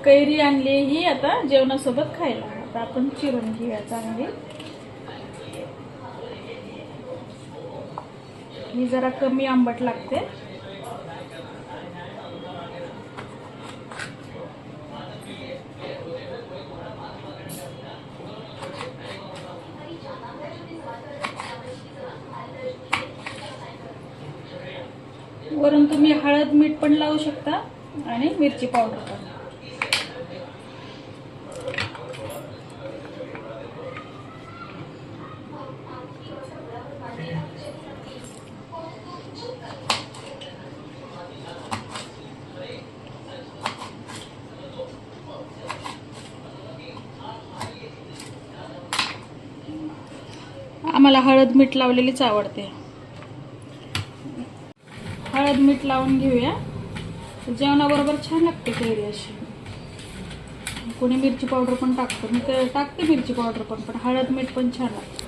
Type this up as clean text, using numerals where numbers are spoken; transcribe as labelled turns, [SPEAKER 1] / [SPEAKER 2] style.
[SPEAKER 1] कैरी आणली ही आता जेवणासोबत खायला. आता आपण चिरून घेऊया चांगली. ही जरा कमी आंबट लागते. वरून तुम्ही हळद मीठ पण लावू शकता आणि मिरची पावडर पण. आम्हाला हळद मीठ लावलेलीच आवडते. हळद मीठ लावून घेऊया. जेवणाबरोबर छान लागते कैरी अशी. कोणी मिरची पावडर पण टाकतो, मी तर टाकते मिरची पावडर पण हळद मीठ पण छान लागते.